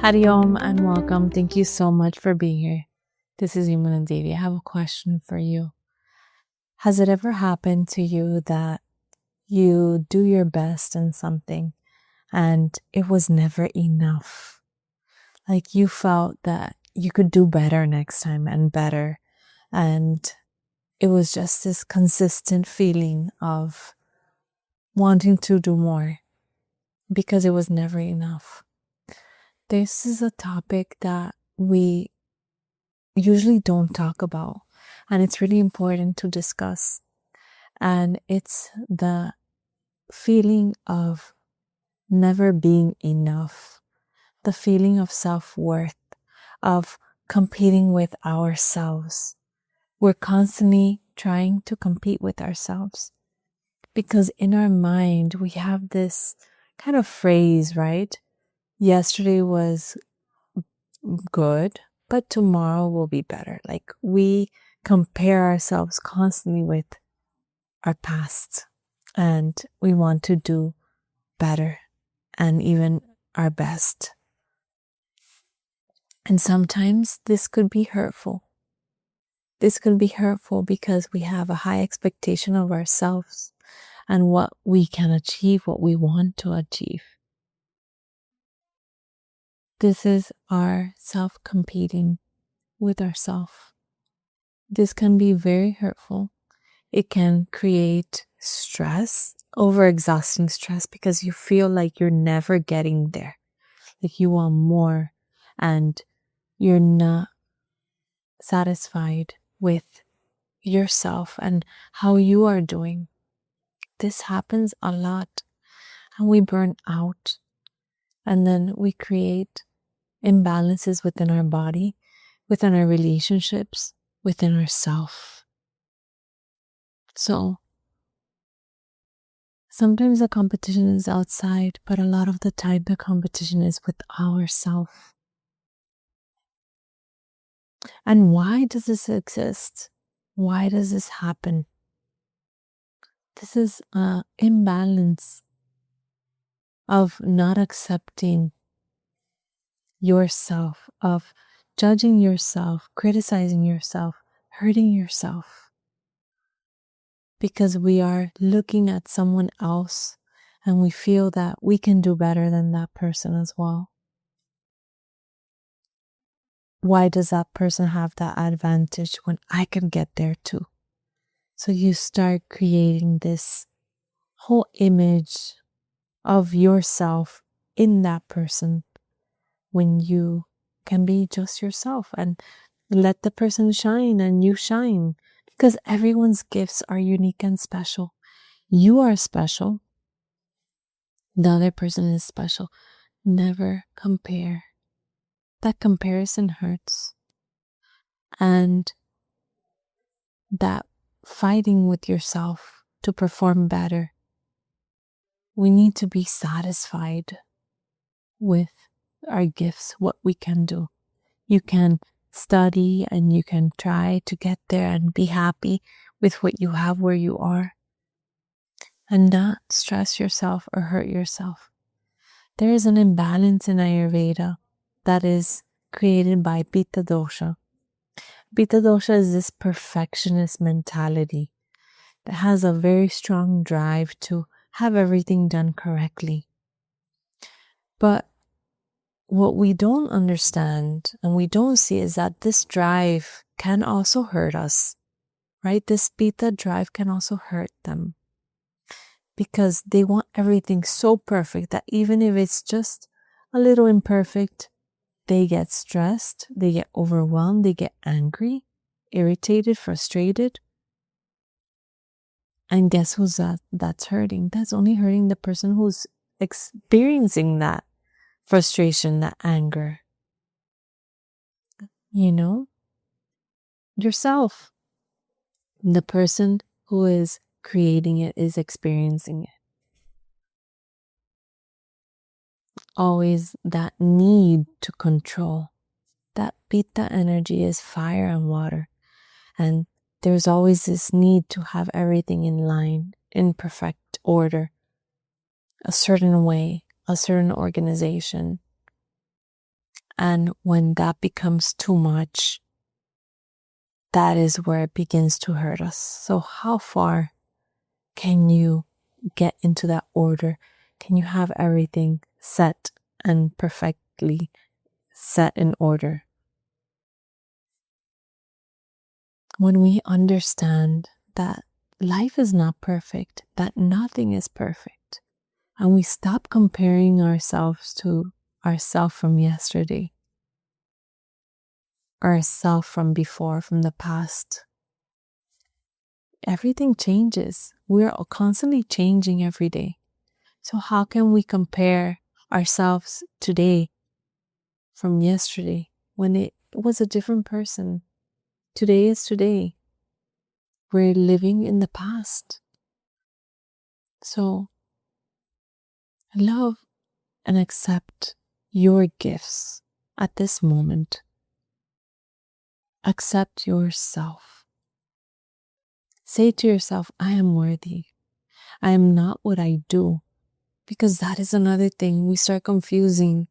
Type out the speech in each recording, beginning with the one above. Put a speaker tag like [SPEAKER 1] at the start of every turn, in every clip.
[SPEAKER 1] Hari Om and welcome. Thank you so much for being here. This is Yamuna Devi. I have a question for you. Has it ever happened to you that you do your best in something and it was never enough? Like you felt that you could do better next time and better. And it was just this consistent feeling of wanting to do more because it was never enough. This is a topic that we usually don't talk about, and it's really important to discuss. And it's the feeling of never being enough, the feeling of self-worth, of competing with ourselves. We're constantly trying to compete with ourselves because in our mind we have this kind of phrase, right? Yesterday was good, but tomorrow will be better. Like we compare ourselves constantly with our past and we want to do better and even our best. And sometimes this could be hurtful. This could be hurtful because we have a high expectation of ourselves and what we can achieve, what we want to achieve. This is our self-competing with ourselves. This can be very hurtful. It can create stress, overexhausting stress, because you feel like you're never getting there. Like you want more and you're not satisfied with yourself and how you are doing. This happens a lot and we burn out, and then we create imbalances within our body, within our relationships, within ourself. So sometimes the competition is outside, but a lot of the time the competition is with ourselves. And why does this exist? Why does this happen? This is an imbalance of not accepting yourself, of judging yourself, criticizing yourself, hurting yourself. Because we are looking at someone else and we feel that we can do better than that person as well. Why does that person have that advantage when I can get there too? So you start creating this whole image of yourself in that person when you can be just yourself and let the person shine and you shine, because everyone's gifts are unique and special. You are special. The other person is special. Never compare. That comparison hurts. And that fighting with yourself to perform better. We need to be satisfied with our gifts, what we can do. You can study and you can try to get there and be happy with what you have where you are and not stress yourself or hurt yourself. There is an imbalance in Ayurveda that is created by Pitta dosha. Pitta dosha is this perfectionist mentality that has a very strong drive to have everything done correctly. But what we don't understand and we don't see is that this drive can also hurt us, right? This Pitta drive can also hurt them because they want everything so perfect that even if it's just a little imperfect, they get stressed, they get overwhelmed, they get angry, irritated, frustrated. And guess who's that's hurting? That's only hurting the person who's experiencing that frustration, that anger. You know? Yourself. The person who is creating it is experiencing it. Always that need to control. That Pitta energy is fire and water. And there's always this need to have everything in line, in perfect order, a certain way, a certain organization. And when that becomes too much, that is where it begins to hurt us. So how far can you get into that order? Can you have everything set and perfectly set in order? When we understand that life is not perfect, that nothing is perfect, and we stop comparing ourselves to ourselves from yesterday, ourselves from before, from the past, everything changes. We're constantly changing every day. So how can we compare ourselves today from yesterday when it was a different person? Today is today. We're living in the past. So love and accept your gifts at this moment. Accept yourself. Say to yourself, I am worthy. I am not what I do. Because that is another thing. We start confusing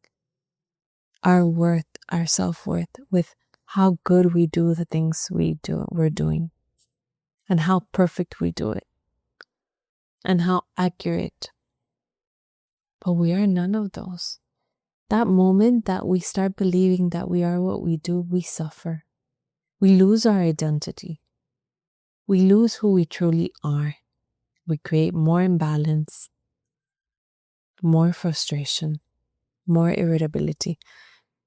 [SPEAKER 1] our worth, our self-worth with how good we do the things we're doing, and how perfect we do it, and how accurate. But we are none of those. That moment that we start believing that we are what we do, we suffer. We lose our identity. We lose who we truly are. We create more imbalance, more frustration, more irritability.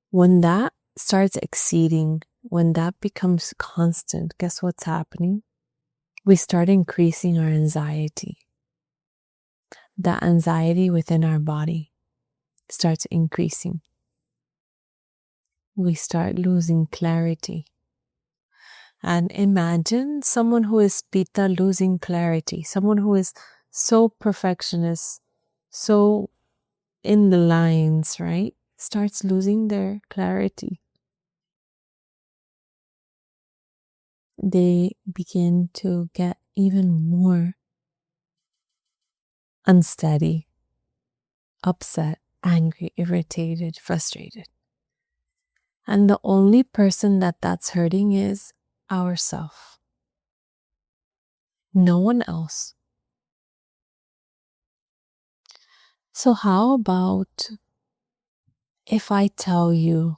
[SPEAKER 1] When that starts exceeding, when that becomes constant, guess what's happening? We start increasing our anxiety. That anxiety within our body starts increasing. We start losing clarity. And imagine someone who is Pitta losing clarity, someone who is so perfectionist, so in the lines, right? Starts losing their clarity. They begin to get even more unsteady, upset, angry, irritated, frustrated. And the only person that's hurting is ourself. No one else. So how about if I tell you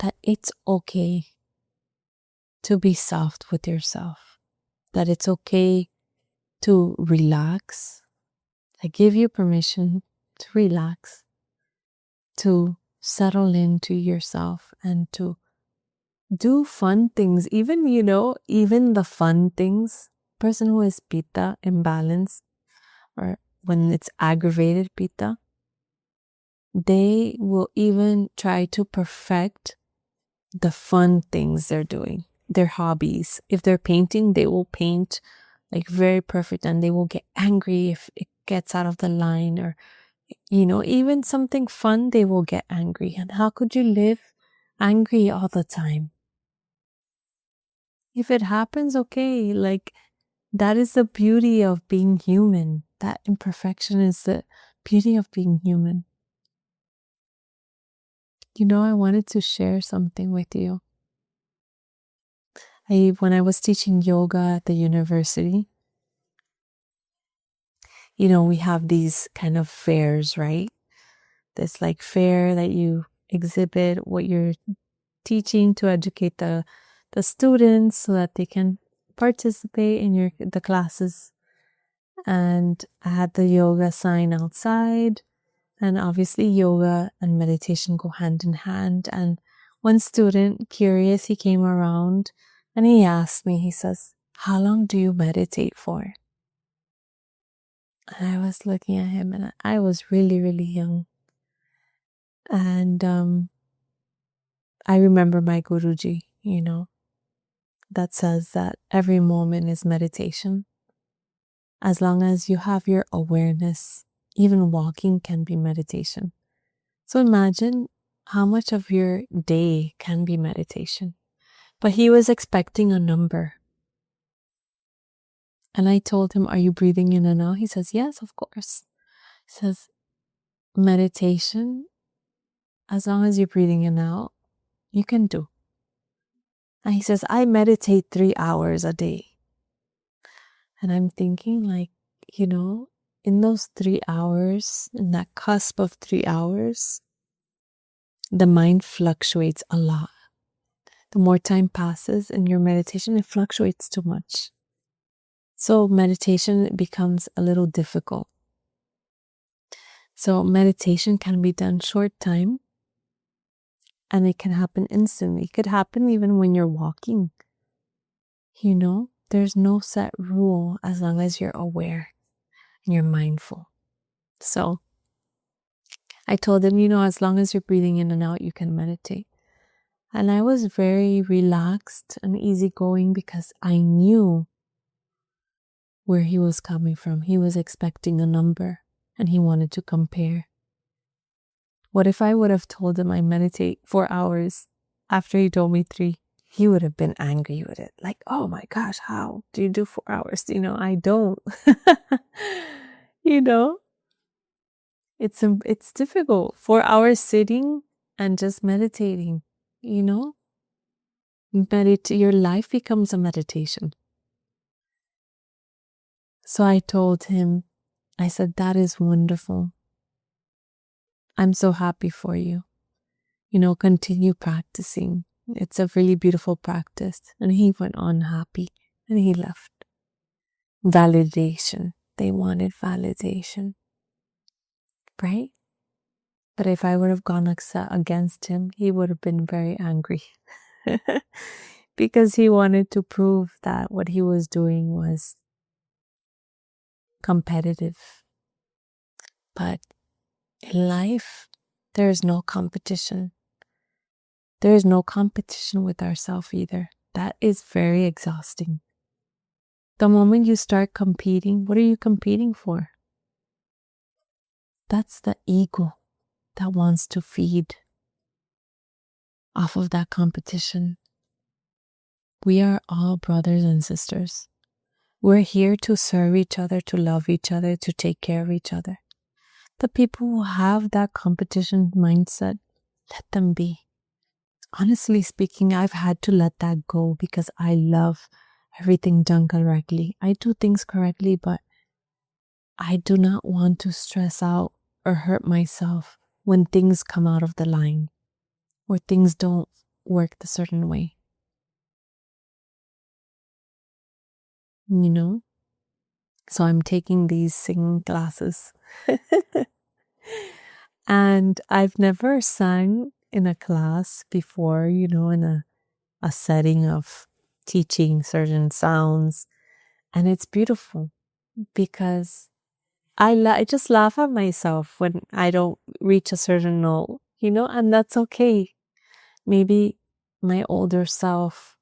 [SPEAKER 1] that it's okay to be soft with yourself, that it's okay to relax? I give you permission to relax, to settle into yourself, and to do fun things. Even, even the fun things. Person who is Pitta, imbalance, or when it's aggravated Pitta, they will even try to perfect the fun things they're doing, their hobbies. If they're painting, they will paint like very perfect, and they will get angry if it gets out of the line, or even something fun, they will get angry. And how could you live angry all the time? If it happens, okay, like that is the beauty of being human. That imperfection is the beauty of being human. I wanted to share something with you. When I was teaching yoga at the university, we have these kind of fairs, right? This like fair that you exhibit what you're teaching to educate the students so that they can participate in the classes. And I had the yoga sign outside, and obviously yoga and meditation go hand in hand. And one student, curious, he came around and he asked me, he says, how long do you meditate for? And I was looking at him, and I was really, really young. And I remember my Guruji, that says that every moment is meditation. As long as you have your awareness, even walking can be meditation. So imagine how much of your day can be meditation. But he was expecting a number. And I told him, are you breathing in and out? He says, yes, of course. He says, meditation, as long as you're breathing in and out, you can do. And he says, I meditate 3 hours a day. And I'm thinking, like, in those 3 hours, in that cusp of 3 hours, the mind fluctuates a lot. The more time passes in your meditation, it fluctuates too much. So meditation becomes a little difficult. So meditation can be done short time, and it can happen instantly. It could happen even when you're walking. There's no set rule as long as you're aware and you're mindful. So I told him, as long as you're breathing in and out, you can meditate. And I was very relaxed and easygoing because I knew where he was coming from. He was expecting a number and he wanted to compare. What if I would have told him I meditate 4 hours after he told me 3? He would have been angry with it. Like, oh my gosh, how do you do 4 hours? I don't. It's difficult. 4 hours sitting and just meditating, your life becomes a meditation. So I told him, I said, that is wonderful. I'm so happy for you. Continue practicing. It's a really beautiful practice. And he went on happy and he left. Validation. They wanted validation. Right? But if I would have gone against him, he would have been very angry. Because he wanted to prove that what he was doing was competitive. But in life, there is no competition. There is no competition with ourselves either. That is very exhausting. The moment you start competing, what are you competing for? That's the ego that wants to feed off of that competition. We are all brothers and sisters. We're here to serve each other, to love each other, to take care of each other. The people who have that competition mindset, let them be. Honestly speaking, I've had to let that go because I love everything done correctly. I do things correctly, but I do not want to stress out or hurt myself when things come out of the line or things don't work the certain way. So I'm taking these singing classes. And I've never sang in a class before, in a setting of teaching certain sounds. And it's beautiful because I just laugh at myself when I don't reach a certain note, and that's okay. Maybe my older self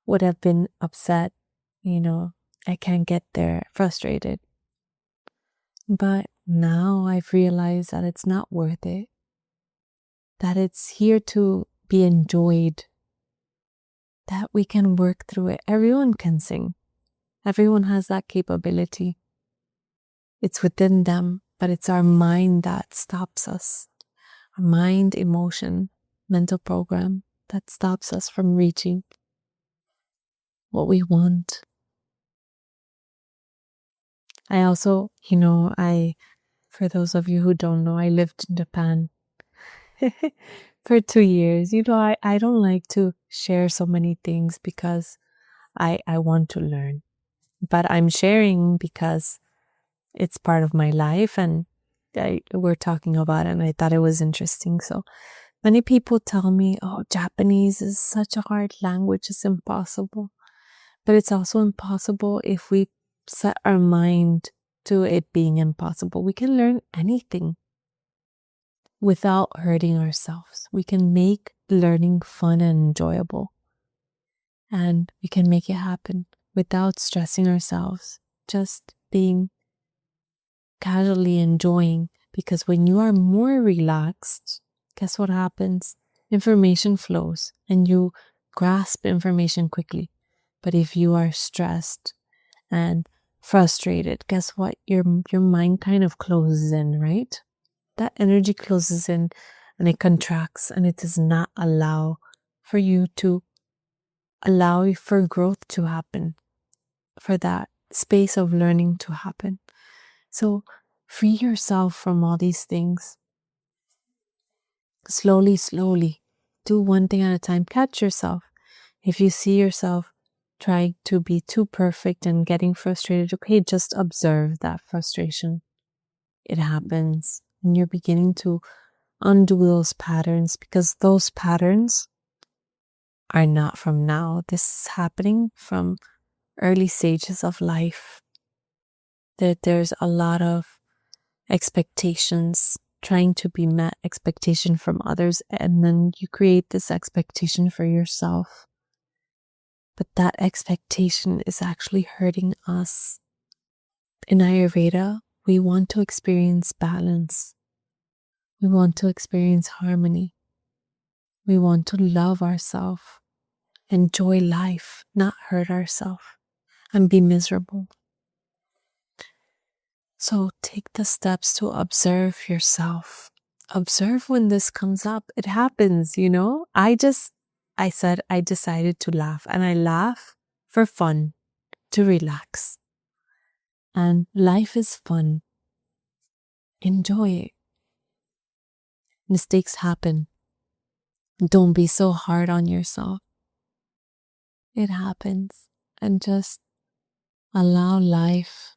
[SPEAKER 1] would have been upset, I can't get there, frustrated. But now I've realized that it's not worth it, that it's here to be enjoyed, that we can work through it. Everyone can sing. Everyone has that capability. It's within them, but it's our mind that stops us. Our mind, emotion, mental program that stops us from reaching what we want. I also, for those of you who don't know, I lived in Japan for 2 years. I don't like to share so many things because I want to learn. But I'm sharing because it's part of my life and we're talking about it and I thought it was interesting. So many people tell me, oh, Japanese is such a hard language, it's impossible. But it's also impossible if we set our mind to it being impossible. We can learn anything without hurting ourselves. We can make learning fun and enjoyable. And we can make it happen without stressing ourselves, just being casually enjoying. Because when you are more relaxed, guess what happens? Information flows and you grasp information quickly. But if you are stressed and frustrated, guess what? Your mind kind of closes in, right? That energy closes in and it contracts, and it does not allow for you to allow for growth to happen, for that space of learning to happen. So free yourself from all these things. Slowly, slowly. Do one thing at a time. Catch yourself. If you see yourself trying to be too perfect and getting frustrated, okay, just observe that frustration. It happens. And you're beginning to undo those patterns, because those patterns are not from now. This is happening from early stages of life. That there's a lot of expectations trying to be met, expectation from others, and then you create this expectation for yourself. But that expectation is actually hurting us. In Ayurveda, we want to experience balance. We want to experience harmony. We want to love ourselves, enjoy life, not hurt ourselves, and be miserable. So take the steps to observe yourself. Observe when this comes up. It happens, you know. I said I decided to laugh, and I laugh for fun, to relax. And life is fun. Enjoy it. Mistakes happen. Don't be so hard on yourself. It happens. And just allow life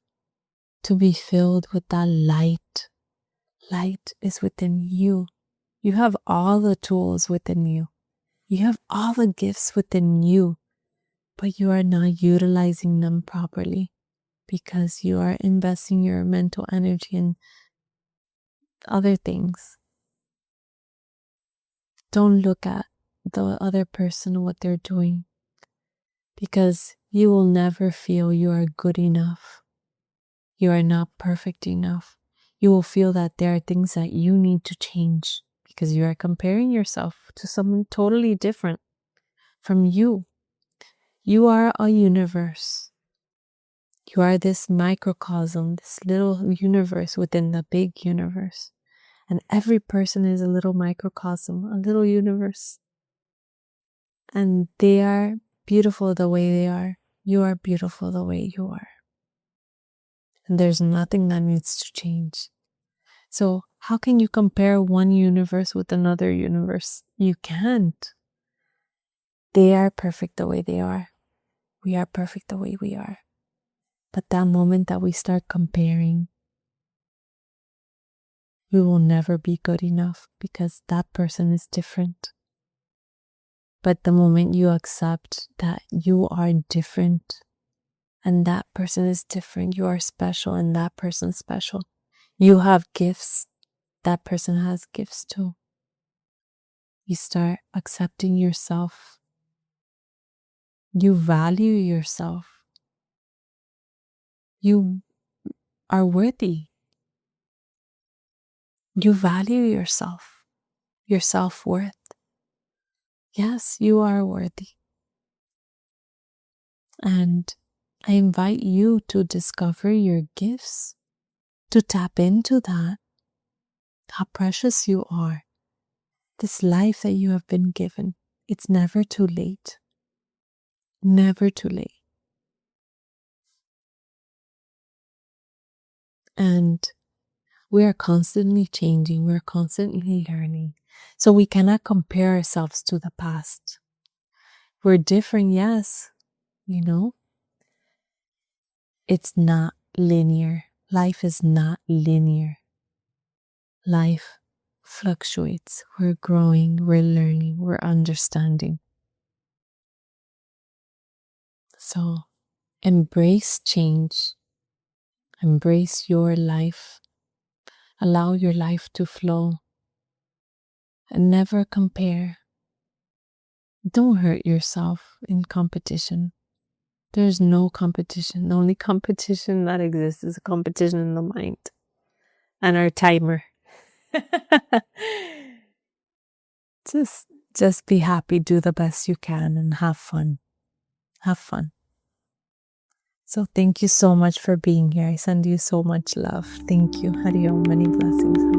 [SPEAKER 1] to be filled with that light. Light is within you. You have all the tools within you. You have all the gifts within you, but you are not utilizing them properly because you are investing your mental energy in other things. Don't look at the other person, what they're doing, because you will never feel you are good enough. You are not perfect enough. You will feel that there are things that you need to change because you are comparing yourself to someone totally different from you. You are a universe. You are this microcosm, this little universe within the big universe. And every person is a little microcosm, a little universe. And they are beautiful the way they are. You are beautiful the way you are. And there's nothing that needs to change. So how can you compare one universe with another universe? You can't. They are perfect the way they are. We are perfect the way we are. But that moment that we start comparing, we will never be good enough because that person is different. But the moment you accept that you are different and that person is different, you are special and that person's special. You have gifts, that person has gifts too. You start accepting yourself. You value yourself. You are worthy. You value yourself, your self-worth. Yes, you are worthy. And I invite you to discover your gifts, to tap into that, how precious you are. This life that you have been given, it's never too late. Never too late. And we are constantly changing, we're constantly learning. So we cannot compare ourselves to the past. We're different, yes, you know. It's not linear. Life is not linear. Life fluctuates. We're growing, we're learning, we're understanding. So embrace change. Embrace your life. Allow your life to flow. And never compare. Don't hurt yourself in competition. There's no competition. The only competition that exists is a competition in the mind and our timer. Just be happy, do the best you can, and have fun. Have fun. So thank you so much for being here. I send you so much love. Thank you. Hari Om. Many blessings.